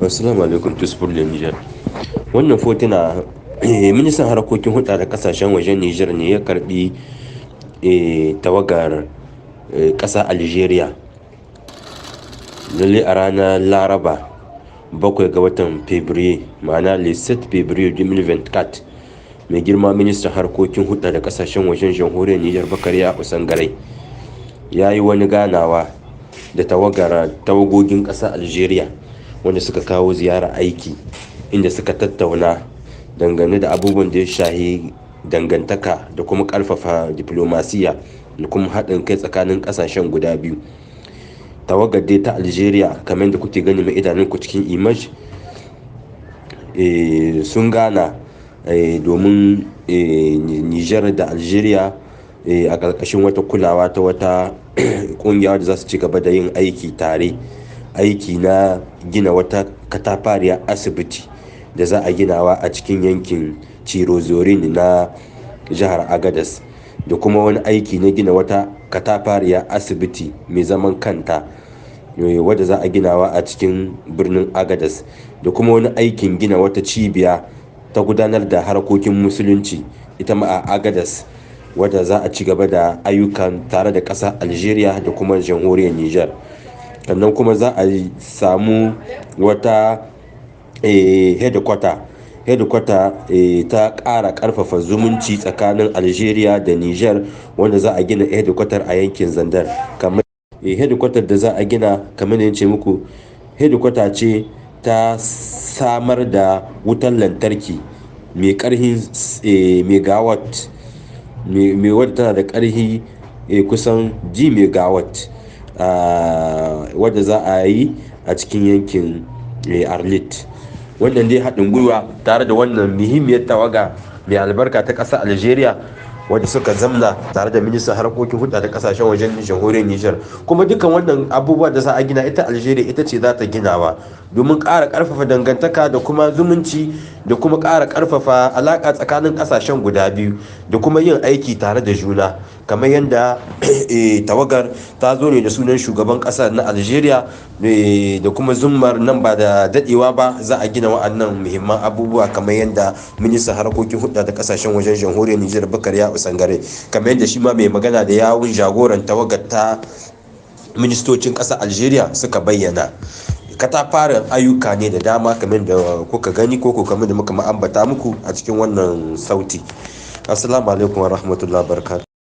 Assalamu alaikum tusbur da Nijar. Wannan fotuna ministan harkokin hulɗa da kasashen wajen Nijar ne ya karbi tawagar ƙasa Algeria. Lalle a ranar Laraba 7 ga watan Fabrairu ma'ana le 7 Fabrairu 2024 mai girma ministan harkokin hulɗa da kasashen wajen jamhuriyar Nijar Bakariya Usangarai ya yi wani ganawa da tawagogin ƙasa Algeria wanda suka kawo ziyara aiki, inda suka tattauna dangane da abubuwan da ya shahi dangantaka da kuma karfafa diplomasiya da kuma haɗin kai tsakanin ƙasashen guda biyu. Tawagar dai ta Algeria kamar da kuke gani mai idanunku cikin image sun gana domin Nijar da Algeria a ƙarƙashin wata kulawa ta wata ƙungiya da za su ci gaba da yin aiki tare, aiki na gina wata katafariyar asibiti da za a ginawa a cikin yankin Cirozorin na jihar Agadez, da kuma wani aiki na gina wata katafariyar asibiti mai zaman kanta wadda za a ginawa a cikin birnin Agadez, da kuma wani aikin gina wata cibiya ta gudanar da harkokin musulunci ita ma a Agadez, wadda za a ci gaba da ayyukan tare da ƙasar Algeria da kuma jamhuriyar Nijar. Sannan kuma za a samu wata headquarter ta ƙara ƙarfafa zumunci tsakanin Algeria da Nijar, wanda za a gina headquarter a yankin Zandar. Kamar headquarter da za a gina, kamar da ce muku, headquarter ce ta samar da wutar lantarki mai ƙarhin megawatt, mai wadda tana da ƙarhi kusan G megawatt, wadda za a yi a cikin yankin Arlit. Wannan dai haɗin gwiwa tare da wannan muhimmiyar tawaga mai albarka ta ƙasar Algeria wadda suka zamna tare da ministan harkokin hulɗa da ƙasashen wajen jamhuriyar Nijar. Kuma dukkan wannan abubuwa da za a gina, ita Algeria ita ce za ta ginawa domin ƙara ƙarfafa dangantaka da kuma zumunci, da kuma ƙara ƙarfafa alaƙa tsakanin ƙasashen guda biyu, da kuma yin aiki tare da juna. Kamar yadda tawagar ta zo ne da sunan shugaban ƙasar na Algeria, da kuma zummar nan ba da daɗewa ba za a gina wa'annan muhimman abubuwa, kamar yadda ministan harkokin hulɗa da ƙasashen wajen jamhuriyar Nijar Bakariya Usangarai, kamar yadda shi ma mai magana da yawun jagoran tawagar ta ministocin ƙasar Algeria suka bayyana. Katafaren ayyuka ne da dama kamar da kuka gani ko kamar da muka ambata muku a cikin wannan sauti. Assalamu alaikum wa rahmatullahi wa barakatuh.